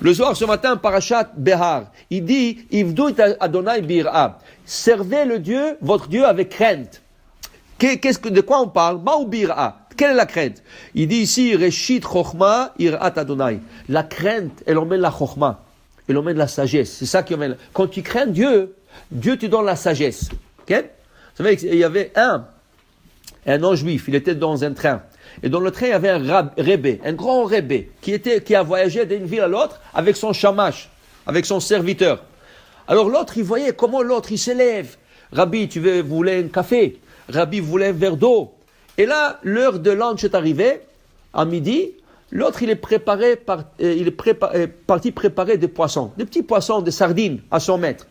Le Zohar ce matin, Parashat Behar, il dit, Ivdu et Adonai bir'a. Servez le Dieu, votre Dieu avec crainte. De quoi on parle? Ma'u bir'a. Quelle est la crainte? Il dit ici, Reshit Chochma Irat Adonai. La crainte, elle emmène la Chochma. Elle emmène la sagesse. C'est ça qui emmène. Quand tu crains Dieu, Dieu te donne la sagesse. Okay? Vous savez, il y avait un non-juif, il était dans un train. Et dans le train, il y avait un rébé, un grand rébé, qui a voyagé d'une ville à l'autre avec son shamash, avec son serviteur. Alors l'autre, il voyait comment l'autre, il s'élève. Rabbi, vous voulez un café? Rabbi, vous voulez un verre d'eau? Et là, l'heure de lunch est arrivée, à midi. L'autre, il est parti préparer des poissons, des petits poissons, des sardines à son maître.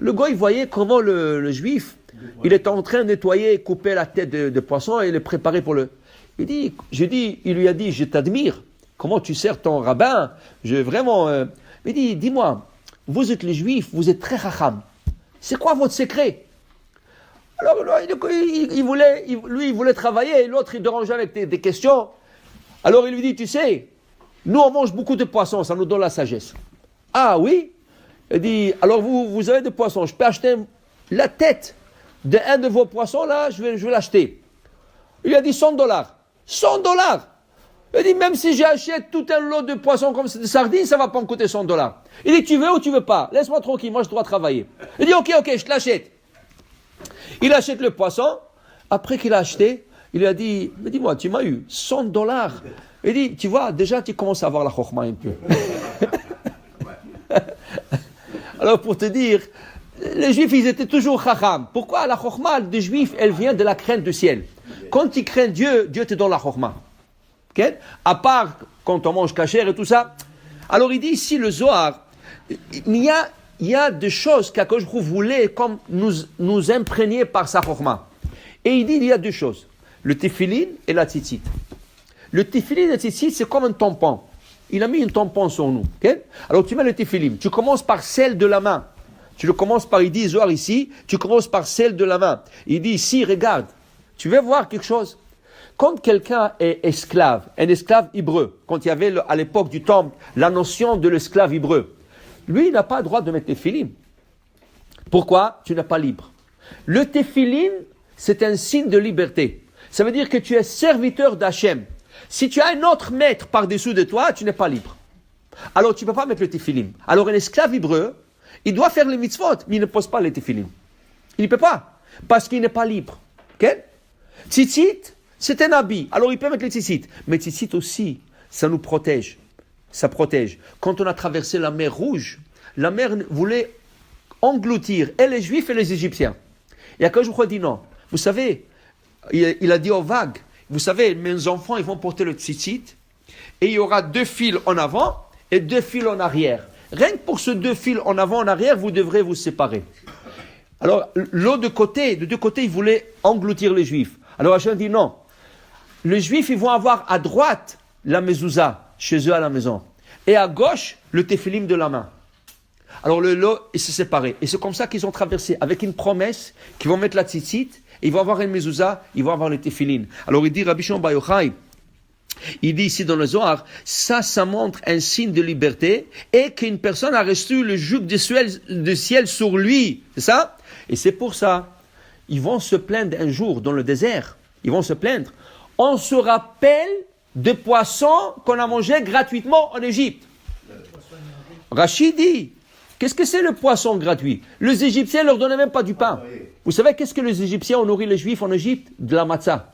Le gars, il voyait comment le juif, il était en train de nettoyer, couper la tête de poisson et le préparer pour le... Il lui a dit, je t'admire. Comment tu sers ton rabbin? Il dit, dis-moi, vous êtes les juifs, vous êtes très racham. C'est quoi votre secret? Alors, il voulait travailler, et l'autre, il dérangeait avec des questions. Alors, il lui dit, tu sais, nous, on mange beaucoup de poissons, ça nous donne la sagesse. Ah oui? Il dit, alors vous avez des poissons, je peux acheter la tête d'un de vos poissons, là, je vais l'acheter. Il lui a dit $100. $100! Il dit, même si j'achète tout un lot de poissons comme de sardines, ça ne va pas me coûter $100. Il dit, tu veux ou tu veux pas? Laisse-moi tranquille, moi je dois travailler. Il dit, ok, je te l'achète. Il achète le poisson. Après qu'il a acheté, il lui a dit, mais dis-moi, tu m'as eu $100. Il dit, tu vois, déjà tu commences à avoir la chokhma un peu. Alors pour te dire, les juifs, ils étaient toujours chacham. Pourquoi la chokhma des juifs, elle vient de la crainte du ciel? Quand tu crains Dieu, Dieu te donne la chokhma. Okay? À part quand on mange kasher et tout ça. Alors il dit ici, le Zohar, il y a des choses qu'Akadosh Baruch Hu voulait comme nous imprégner par sa chokhma. Et il dit, il y a deux choses. Le tefillin et la tzitzit. Le tefillin et la tzitzit, c'est comme un tampon. Il a mis un tampon sur nous. Okay? Alors tu mets le tefillin. Tu commences par celle de la main. Il dit Zohar ici, tu commences par celle de la main. Il dit ici, regarde, tu veux voir quelque chose? Quand quelqu'un est esclave, un esclave hébreu, quand il y avait à l'époque du temple la notion de l'esclave hébreu, lui, il n'a pas le droit de mettre tefillin. Pourquoi? Tu n'es pas libre. Le tefillin, c'est un signe de liberté. Ça veut dire que tu es serviteur d'Hachem. Si tu as un autre maître par-dessous de toi, tu n'es pas libre. Alors, tu ne peux pas mettre le tefillin. Alors, un esclave hébreu, il doit faire les mitzvot, mais il ne pose pas le tefillin. Il ne peut pas, parce qu'il n'est pas libre. Okay? Tzitzit, c'est un habit. Alors, il peut mettre le tzitzit. Mais tzitzit aussi, ça nous protège. Ça protège. Quand on a traversé la mer Rouge, la mer voulait engloutir et les Juifs et les Égyptiens. Et Akadosh Baruch Hu dit non. Vous savez, il a dit aux vagues, vous savez, mes enfants, ils vont porter le tzitzit, et il y aura 2 fils en avant et 2 fils en arrière. Rien que pour ces 2 fils en avant et en arrière, vous devrez vous séparer. Alors, de deux côtés, ils voulaient engloutir les Juifs. Alors Hachem dit non. Les Juifs, ils vont avoir à droite la mezouza, chez eux à la maison. Et à gauche, le tefillim de la main. Alors le lot, il s'est séparé. Et c'est comme ça qu'ils ont traversé, avec une promesse qu'ils vont mettre la tzitzit, et ils vont avoir une mezouza, ils vont avoir le tefillim. Alors il dit, Rabbi Shimon Bar Yochai, il dit ici dans le Zohar, ça montre un signe de liberté, et qu'une personne a reçu le joug du ciel sur lui. C'est ça? Et c'est pour ça, ils vont se plaindre un jour dans le désert. Ils vont se plaindre. On se rappelle des poissons qu'on a mangés gratuitement en Égypte. Rachid dit, qu'est-ce que c'est le poisson gratuit? Les Égyptiens ne leur donnaient même pas du pain. Vous savez qu'est-ce que les Égyptiens ont nourri les Juifs en Égypte? De la matzah.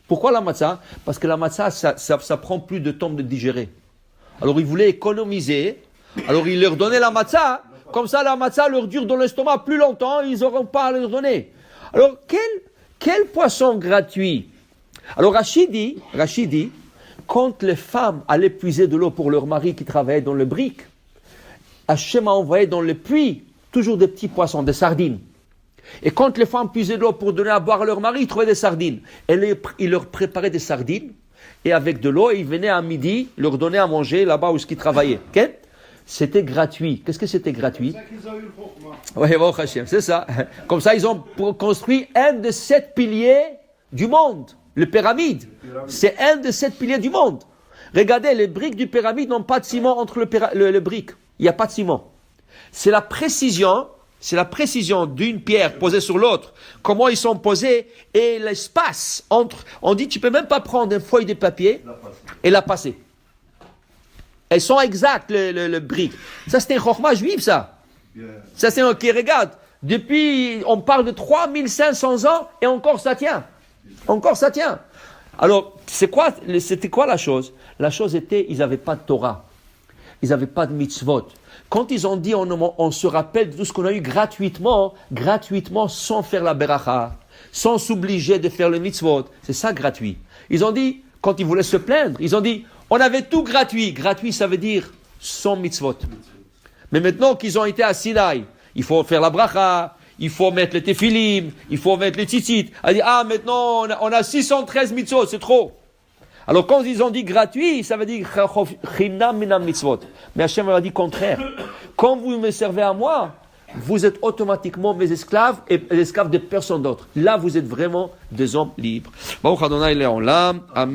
Pourquoi la matzah? Parce que la matzah, ça prend plus de temps de digérer. Alors ils voulaient économiser. Alors ils leur donnaient la matzah. Comme ça, la matzah leur dure dans l'estomac plus longtemps. Ils n'auront pas à leur donner. Alors quel poisson gratuit? Alors Rachid dit, quand les femmes allaient puiser de l'eau pour leur mari qui travaillait dans le brick, Hachem a envoyé dans le puits toujours des petits poissons, des sardines. Et quand les femmes puisaient de l'eau pour donner à boire à leur mari, ils trouvaient des sardines. Et ils leur préparaient des sardines, et avec de l'eau, ils venaient à midi leur donner à manger là-bas où ils travaillaient. Okay? C'était gratuit. Qu'est-ce que c'était gratuit? C'est ça qu'ils ont eu le oui, bon, Hachem, c'est ça. Comme ça, ils ont construit un de 7 piliers du monde. Le pyramide. C'est un de 7 piliers du monde. Regardez, les briques du pyramide n'ont pas de ciment entre le brique. Il n'y a pas de ciment. C'est la précision d'une pierre posée sur l'autre. Comment ils sont posés et l'espace entre. On dit, tu peux même pas prendre une feuille de papier et la passer. Elles sont exactes, le brique. Ça, c'est un chokhmah juif, ça. Ça, c'est un qui regarde. Depuis, on parle de 3500 ans et encore ça tient. Encore ça tient. Alors, c'était quoi la chose? La chose était, ils n'avaient pas de Torah. Ils n'avaient pas de mitzvot. Quand ils ont dit, on se rappelle de tout ce qu'on a eu gratuitement, sans faire la beracha, sans s'obliger de faire le mitzvot. C'est ça, gratuit. Ils ont dit, quand ils voulaient se plaindre, ils ont dit, on avait tout gratuit. Gratuit, ça veut dire sans mitzvot. Mais maintenant qu'ils ont été à Sinaï, il faut faire la bracha, il faut mettre les téphilim, il faut mettre les tzitzit. Elle dit, maintenant, on a 613 mitzvot, c'est trop. Alors, quand ils ont dit gratuit, ça veut dire chinam minam mitzvot. Mais Hachem leur a dit contraire. Quand vous me servez à moi, vous êtes automatiquement mes esclaves et les esclaves de personne d'autre. Là, vous êtes vraiment des hommes libres. Baruch Adonai Le'olam. Amen.